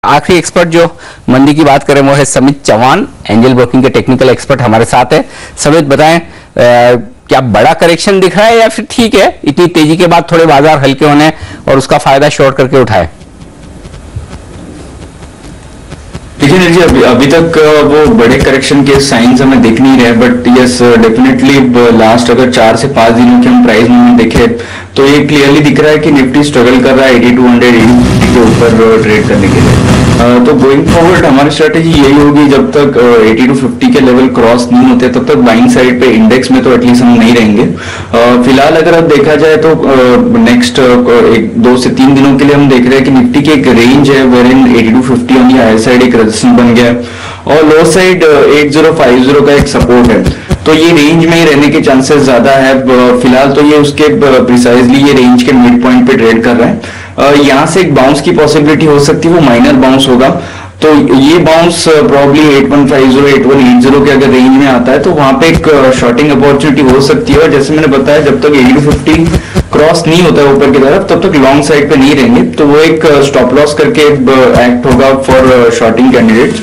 आखिरी एक्सपर्ट जो मंदी की बात करें वो है समित चौहान, एंजल ब्रोकिंग के टेक्निकल एक्सपर्ट हमारे साथ है। समित बताएं, क्या बड़ा करेक्शन दिख रहा है या फिर ठीक है, इतनी तेजी के बाद थोड़े बाजार हल्के होने और उसका फायदा शॉर्ट करके उठाए? देखिए जी, अभी तक वो बड़े करेक्शन के साइंस हमें दिख नहीं रहे, बट यस डेफिनेटली लास्ट अगर 4 से 5 दिनों के हम प्राइस मूवमेंट देखे तो ये क्लियरली दिख रहा है कि निफ्टी स्ट्रगल कर रहा है 8200 80 के ऊपर ट्रेड करने के लिए। तो गोइंग फॉरवर्ड हमारी स्ट्रेटेजी यही होगी, जब तक 80 to 50 के लेवल क्रॉस नहीं होते तब तक बाइंग साइड पे इंडेक्स में तो एटलीस्ट हम नहीं रहेंगे। फिलहाल अगर अब देखा जाए तो नेक्स्ट 2 से 3 दिनों के लिए हम देख रहे हैं कि निफ्टी की एक रेंज है where in 80 to 50 on the higher side एक रेजिस्टेंस बन गया और लो साइड 8050 का एक सपोर्ट है, तो ये रेंज में ही रहने के चांसेस ज्यादा है। फिलहाल तो ये उसके प्रिसाइजली ये रेंज के मिड पॉइंट पे ट्रेड कर रहा है। यहाँ से एक बाउंस की पॉसिबिलिटी हो सकती है, वो माइनर बाउंस होगा, तो ये बाउंस प्रॉब्ली 8150 8180 के अगर रेंज में आता है तो वहां पे एक शॉर्टिंग अपॉर्चुनिटी हो सकती है। और जैसे मैंने बताया, जब तक 80 to 50 क्रॉस नहीं होता है ऊपर की तरफ तब तक लॉन्ग साइड पे नहीं रहेंगे, तो वो एक स्टॉप लॉस करके एक्ट होगा फॉर शॉर्टिंग कैंडिडेट्स।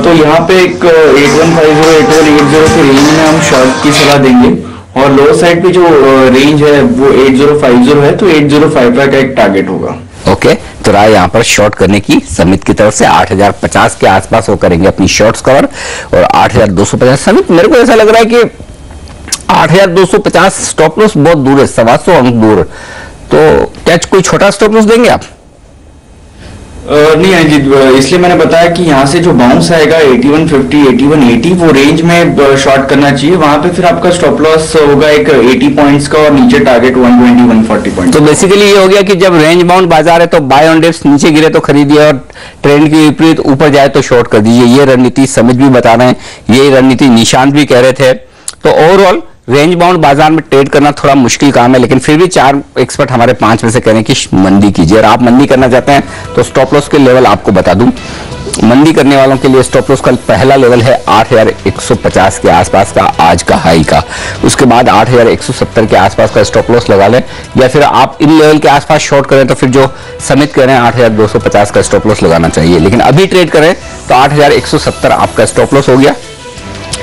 तो यहाँ पे एक 8150 8180 के रेंज में हम शॉर्ट की सलाह देंगे और लो साइड पे जो रेंज है वो 8050 है, तो 8055 का एक टारगेट होगा। ओके, तो राय यहाँ पर शॉर्ट करने की समित की तरफ से 8050 के आसपास वो करेंगे अपनी शॉर्ट्स कवर और 8250। समित, मेरे को ऐसा लग रहा है कि 8250 स्टॉप लॉस बहुत दूर है, 125 अंक दूर, तो क्या कोई छोटा स्टॉप लॉस देंगे आप? नहीं है जी, इसलिए मैंने बताया कि यहाँ से जो बाउंस आएगा 8150 8180 वो रेंज में शॉर्ट करना चाहिए। वहां पे फिर आपका स्टॉप लॉस होगा एक 80 पॉइंट्स का और नीचे टारगेट 120 140 पॉइंट। तो बेसिकली ये हो गया कि जब रेंज बाउंड बाजार है तो बाय ऑन डिप्स, नीचे गिरे तो खरीदिए और ट्रेंड की विपरीत ऊपर जाए तो शॉर्ट कर दीजिए। ये रणनीति समित भी बता रहे हैं, यही रणनीति निशांत भी कह रहे थे। तो ओवरऑल रेंज बाउंड बाजार में ट्रेड करना थोड़ा मुश्किल काम है, लेकिन फिर भी 4 एक्सपर्ट हमारे 5 में से कह रहे हैं कि मंदी कीजिए। और आप मंदी करना चाहते हैं तो स्टॉप लॉस के लेवल आपको बता दूं, मंदी करने वालों के लिए स्टॉप लॉस का पहला लेवल है 8150 के आसपास का, आज का हाई का। उसके बाद 8170 के आसपास का स्टॉप लॉस लगा लें, या फिर आप इन लेवल के आसपास शॉर्ट करें तो फिर जो समित कह रहे हैं 8250 का स्टॉप लॉस लगाना चाहिए। लेकिन अभी ट्रेड करें तो 8170 आपका स्टॉप लॉस हो गया।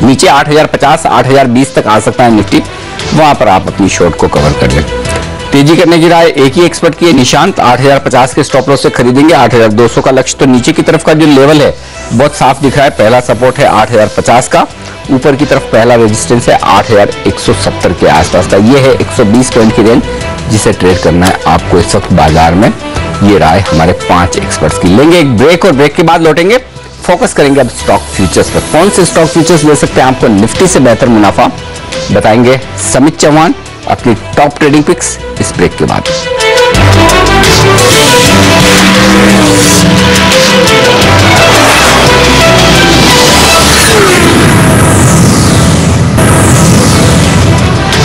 नीचे 8050 8020 तक आ सकता है निफ्टी, वहां पर आप अपनी शॉर्ट को कवर कर लें। तेजी करने की राय एक ही एक्सपर्ट की है, निशांत 8050 के स्टॉप लॉस से खरीदेंगे। 8200 का लक्ष्य, तो नीचे की तरफ का जो लेवल है बहुत साफ दिख रहा है। पहला सपोर्ट है 8050 का, ऊपर की तरफ पहला रेजिस्टेंस है 8170 के आसपास का। ये है 120 पॉइंट की रेंज जिसे ट्रेड करना है आपको इस वक्त बाजार में। ये राय हमारे 5 एक्सपर्ट्स की। लेंगे एक ब्रेक और ब्रेक के बाद लौटेंगे, फोकस करेंगे अब स्टॉक फ्यूचर्स पर। कौन से स्टॉक फ्यूचर्स ले सकते हैं आपको निफ्टी से बेहतर मुनाफा, बताएंगे समित चौहान अपनी टॉप ट्रेडिंग पिक्स इस ब्रेक के बाद।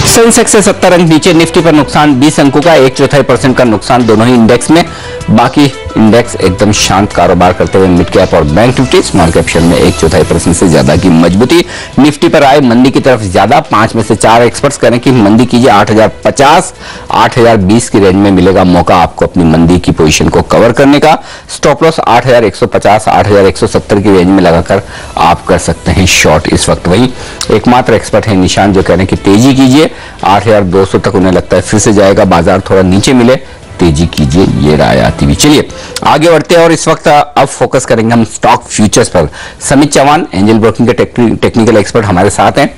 सेंसेक्स से 70 अंक नीचे, निफ्टी पर नुकसान 20 अंकों का, 1/4% का नुकसान दोनों ही इंडेक्स में। बाकी इंडेक्स एकदम शांत कारोबार करते हुए मिड कैप और bank Nifty, small cap share में 1/4% से ज्यादा की मजबूती। निफ्टी पर आए मंदी की तरफ ज्यादा, 5 में से 4 एक्सपर्ट्स कह रहे हैं कि मंदी कीजिए। 8050 8020 की रेंज में मिलेगा मौका आपको अपनी मंदी की पोजीशन को कवर करने का। स्टॉप लॉस 8150 8170 की रेंज में लगाकर आप कर सकते हैं शॉर्ट इस वक्त। वही एकमात्र एक्सपर्ट है निशांत जो कह रहे हैं कि तेजी कीजिए, 8200 तक उन्हें लगता है फिर से जाएगा बाजार, थोड़ा नीचे मिले तेजी कीजिए, ये राय आती हुई। चलिए आगे बढ़ते हैं और इस वक्त अब फोकस करेंगे हम स्टॉक फ्यूचर्स पर। समित चौहान एंजल ब्रोकिंग के टेक्निकल एक्सपर्ट हमारे साथ हैं।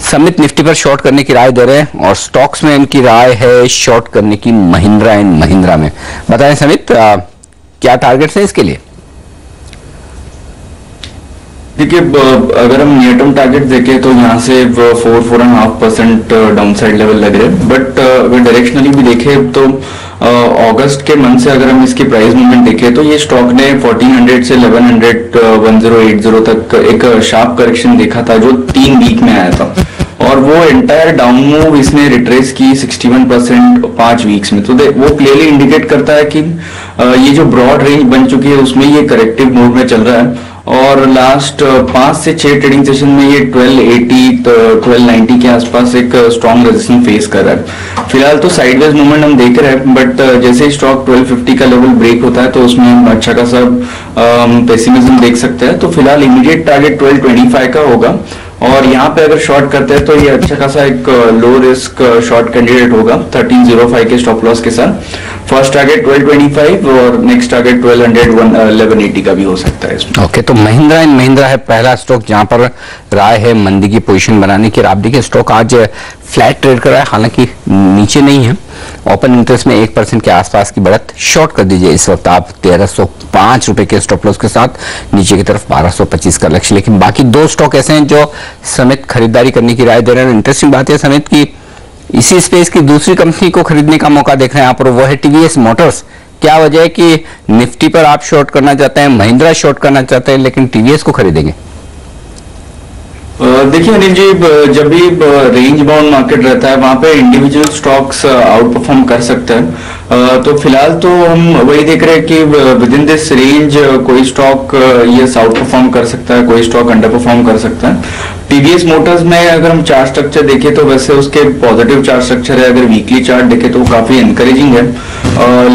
समित निफ्टी पर शॉर्ट करने की राय दे रहे हैं और स्टॉक्स में इनकी राय है शॉर्ट करने की महिंद्रा एंड महिंद्रा में। बताएं समित, क्या टारगेट्स हैं इसके लिए? देखिए, अगर हम नियर टर्म टारगेट देखें तो यहाँ से 4.5% डाउन साइड लेवल लग रहे हैं, बट अगर डायरेक्शनली भी देखें तो अगस्त के मंथ से अगर हम इसकी प्राइस मूवमेंट देखें तो ये स्टॉक ने 1400 से 1100 1080 तक एक शार्प करेक्शन देखा था जो 3 वीक में आया था, और और वो एंटायर डाउन मूव इसने रिट्रेस की 61% 5 वीक्स में। तो वो क्लियरली इंडिकेट करता है कि ये जो ब्रॉड रेंज बन चुकी है उसमें ये करेक्टिव मूव में चल रहा है। और लास्ट 5 से 6 ट्रेडिंग सेशन में ये 1280 1290 के आसपास एक स्ट्रॉन्ग रेजिस्टेंस फेस कर रहा है। फिलहाल तो साइडवेज मूवमेंट हम देख रहे हैं, बट जैसे ही स्टॉक 1250 का लेवल ब्रेक होता है तो उसमें हम अच्छा खासा पेसिमिज्म देख सकते हैं। तो फिलहाल इमीडिएट टारगेट 1225 का होगा, और यहाँ पे अगर शॉर्ट करते हैं तो ये अच्छा खासा एक लो रिस्क शॉर्ट कैंडिडेट होगा 1305 के स्टॉप लॉस के साथ। फर्स्ट टारगेट 1225 और नेक्स्ट टारगेट 1180 का भी हो सकता है इसमें। ओके, तो महिंद्रा एंड महिंद्रा है पहला स्टॉक जहां पर राय है मंदी की पोजीशन बनाने की। आप देखिए स्टॉक आज फ्लैट ट्रेड कर रहा है, हालांकि नीचे नहीं है। ओपन इंटरेस्ट में 1% के आसपास की बढ़त। शॉर्ट कर दीजिए इस वक्त आप 1305 रुपए के स्टॉप लॉस के साथ, नीचे की तरफ 1225 का लक्ष्य। लेकिन बाकी दो स्टॉक ऐसे हैं जो समेत खरीदारी करने की राय दे रहे हैं। इंटरेस्टिंग बात है समेत की इसी स्पेस की दूसरी कंपनी को खरीदने का मौका देख रहे हैं यहाँ पर, वो है टीवीएस मोटर्स। क्या वजह है कि निफ्टी पर आप शॉर्ट करना चाहते हैं, महिंद्रा शॉर्ट करना चाहते हैं, लेकिन टीवीएस को खरीदेंगे? देखिए अनिल जी, जब भी रेंज बाउंड मार्केट रहता है वहां पे इंडिविजुअल स्टॉक्स आउट परफॉर्म कर सकते हैं। तो फिलहाल तो हम वही देख रहे हैं कि विद इन दिस रेंज कोई स्टॉक ये आउट परफॉर्म कर सकता है, कोई स्टॉक अंडर परफॉर्म कर सकता है। टीवीएस मोटर्स में अगर हम चार्ट स्ट्रक्चर देखें तो वैसे उसके पॉजिटिव चार्ट स्ट्रक्चर है। अगर वीकली चार्ट देखें तो काफी एनकरेजिंग है।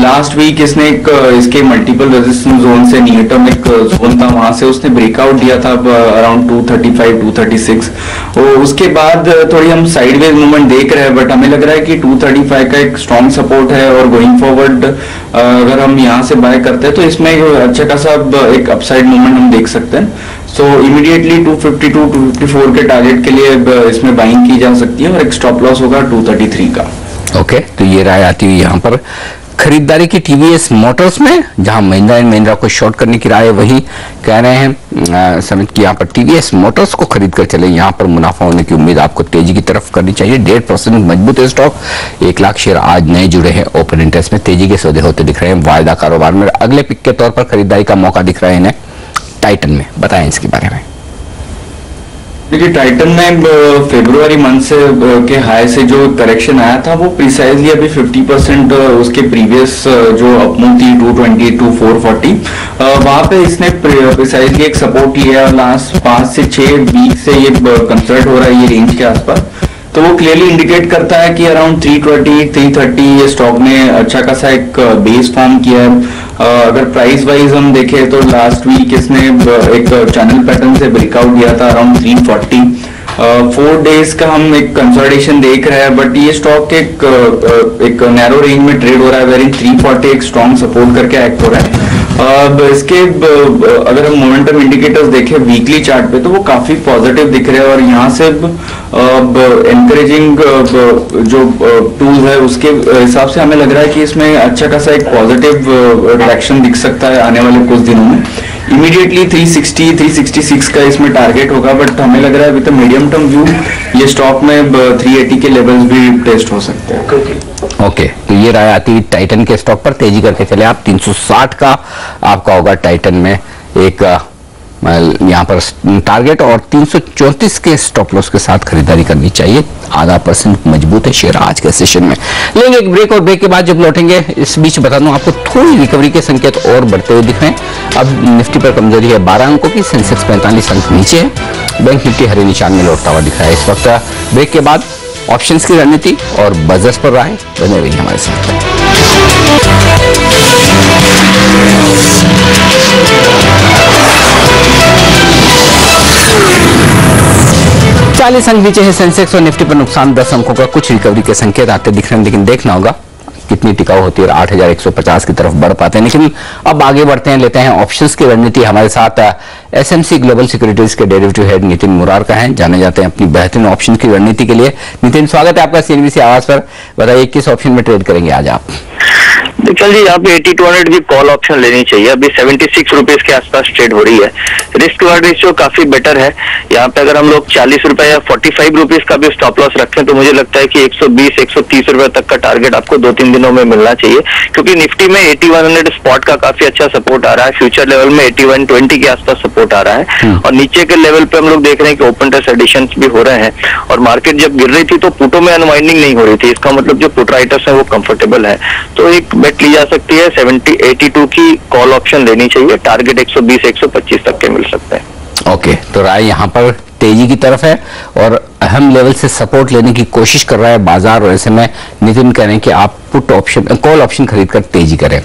लास्ट वीक इसने एक इसके मल्टीपल रेजिस्टेंस जोन से नियर टर्म एक जोन था, वहां से उसने ब्रेकआउट दिया था अराउंड 235 236। उसके बाद थोड़ी हम साइडवेज मूवमेंट देख रहे हैं, बट हमें लग रहा है कि 235 का एक स्ट्रॉन्ग सपोर्ट है, और गोइंग फॉरवर्ड अगर हम यहाँ से बाय करते हैं तो इसमें अच्छा खासा एक अपसाइड मूवमेंट हम देख सकते हैं। सो इमीडिएटली 252 254 के टारगेट के लिए इसमें बाइंग की जा सकती है, और एक स्टॉप लॉस होगा 233 का। ओके, तो ये राय आती हुई यहाँ पर खरीदारी की टीवीएस मोटर्स में, जहां महिंद्रा एंड महिंद्रा को शॉर्ट करने की राय वही कह रहे हैं समित की यहाँ पर टीवीएस मोटर्स को खरीद कर चले। यहाँ पर मुनाफा होने की उम्मीद आपको तेजी की तरफ करनी चाहिए। 1.5% मजबूत है स्टॉक। 1 लाख शेयर आज नए जुड़े हैं। ओपन इंटरेस्ट में तेजी के सौदे होते दिख रहे हैं। वायदा कारोबार में अगले पिक के तौर पर खरीदारी का मौका दिख रहा है इन्हें टाइटन में। बताएं इसके बारे में। देखिए टाइटन में फरवरी मंथ से के हाई से जो करेक्शन आया था वो प्रिसाइजली अभी 50% उसके प्रीवियस जो अपमूव थी 220 to 440 वहां पे इसने प्रिसाइजली एक सपोर्ट लिया। लास्ट 5 से 6 वीक से ये कंसल्ट हो रहा है ये रेंज के आसपास। तो वो क्लियरली इंडिकेट करता है कि अराउंड 320 330 ये स्टॉक ने अच्छा खासा एक बेस फॉर्म किया है। अगर प्राइस वाइज हम देखें तो लास्ट वीक इसने एक चैनल पैटर्न से ब्रेकआउट दिया था अराउंड 340। 4 डेज का हम एक कंसोलिडेशन देख रहे हैं, बट ये स्टॉक एक नैरो रेंज में ट्रेड हो रहा है, वेरिंग 340 एक स्ट्रॉन्ग सपोर्ट करके एक्ट हो रहा है। इसके अगर हम मोमेंटम इंडिकेटर्स देखें वीकली चार्ट पे तो वो काफी पॉजिटिव दिख रहे हैं, और यहाँ से एनकरेजिंग जो टूल्स है उसके हिसाब से हमें लग रहा है कि इसमें अच्छा खासा एक पॉजिटिव रिएक्शन दिख सकता है आने वाले कुछ दिनों में। इमीडिएटली 360 366 का इसमें टारगेट होगा, बट हमें लग रहा है विद मीडियम टर्म व्यू ये स्टॉक में 380 के लेवल्स भी टेस्ट हो सकते हैं। ओके, तो ये राय आती है टाइटन के स्टॉक पर। तेजी करके चले आप। 360 का आपका होगा टाइटन में एक यहाँ पर टारगेट, और 334 के स्टॉप लॉस के साथ खरीदारी करनी चाहिए। आधा % मजबूत है शेयर आज के सेशन में। लेंगे एक ब्रेक, और ब्रेक के बाद जब लौटेंगे इस बीच बता दूं आपको थोड़ी रिकवरी के संकेत और बढ़ते हुए दिख रहे हैं। अब निफ्टी पर कमजोरी है 12 अंकों की, सेंसेक्स 45 अंक नीचे है, बैंक निफ्टी हरे निशान में लौटता हुआ दिख रहा है इस वक्त। ब्रेक के बाद ऑप्शंस की रणनीति और बजर्स पर राय, बने रहिए हमारे साथ। 40 अंक नीचे है सेंसेक्स, और निफ्टी पर नुकसान 10 अंकों का। कुछ रिकवरी के संकेत आते दिख रहे हैं, लेकिन देखना होगा कितनी टिकाऊ होती है और 8150 की तरफ बढ़ पाते हैं। लेकिन अब आगे बढ़ते हैं, लेते हैं ऑप्शंस की रणनीति। हमारे साथ एसएमसी ग्लोबल सिक्योरिटीज के डेरिवेटिव हेड नितिन मुरारका हैं, जाने जाते हैं अपनी बेहतरीन ऑप्शन की रणनीति के लिए। नितिन, स्वागत है आपका सीएनबीसी आवाज पर। बताइए किस ऑप्शन में ट्रेड करेंगे आज आप? चल जी, यहाँ पे 80-200 की कॉल ऑप्शन लेनी चाहिए। अभी 76 रुपीज के आसपास ट्रेड हो रही है। रिस्क रिवार्ड रेशियो काफी बेटर है। यहाँ पे अगर हम लोग 40 रुपए या 45 रुपीज का भी स्टॉप लॉस रखें तो मुझे लगता है कि 120-130 रुपए तक का टारगेट आपको 2-3 दिन दिनों में मिलना चाहिए, क्योंकि निफ्टी में 8100 स्पॉट का काफी अच्छा सपोर्ट आ रहा है, फ्यूचर लेवल में 8120 के आसपास सपोर्ट आ रहा है, और नीचे के लेवल पे हम लोग देख रहे हैं कि ओपन टेस्ट एडिशंस भी हो रहे हैं, और मार्केट जब गिर रही थी तो पुटों में अनवाइंडिंग नहीं हो रही थी, इसका मतलब जो पुट राइटर्स हैं वो कंफर्टेबल है, तो एक बेट ली जा सकती है 82 की कॉल ऑप्शन लेनी चाहिए, टारगेट 120-125 तक के मिल सकते हैं। ओके, तो राय यहाँ पर तेजी की तरफ है और अहम लेवल से सपोर्ट लेने की कोशिश कर रहा है बाजार, और ऐसे में नितिन कह रहे हैं कि आप पुट ऑप्शन कॉल ऑप्शन खरीदकर तेजी करें।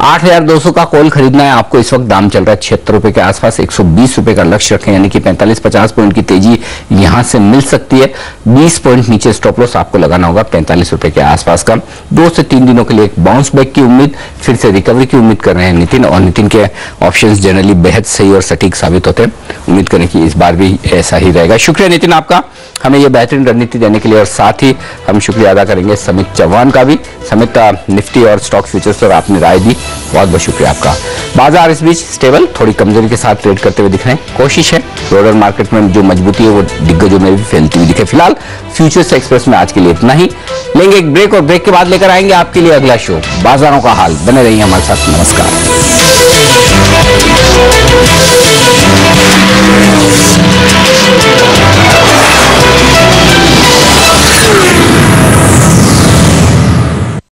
8,200 का कॉल खरीदना है आपको, इस वक्त दाम चल रहा है 76 रुपए के आसपास, 120 रुपए का लक्ष्य रखें, यानी कि 45-50 पॉइंट की तेजी यहां से मिल सकती है। 20 पॉइंट नीचे स्टॉप लॉस आपको लगाना होगा 45 रुपए के आसपास का। 2 से 3 दिनों के लिए एक बाउंस बैक की उम्मीद, फिर से रिकवरी की उम्मीद कर रहे हैं नितिन, और नितिन के ऑप्शंस जनरली बेहद सही और सटीक साबित होते हैं। उम्मीद करें कि इस बार भी ऐसा ही रहेगा। शुक्रिया नितिन आपका हमें यह बेहतरीन रणनीति देने के लिए, और साथ ही हम शुक्रिया अदा करेंगे समित चौहान का भी। समित, निफ्टी और स्टॉक फ्यूचर्स पर आपने राय दी, बहुत बहुत शुक्रिया आपका। बाजार इस बीच स्टेबल, थोड़ी कमजोरी के साथ ट्रेड करते हुए दिख रहे हैं। कोशिश है ब्रॉडर मार्केट में जो मजबूती है वो दिग्गजों में भी फैलती हुई दिखे। फिलहाल फ्यूचर्स एक्सप्रेस में आज के लिए इतना ही, लेंगे एक ब्रेक और ब्रेक के बाद लेकर आएंगे आपके लिए अगला शो बाजारों का हाल। बने रहिए हमारे साथ। नमस्कार।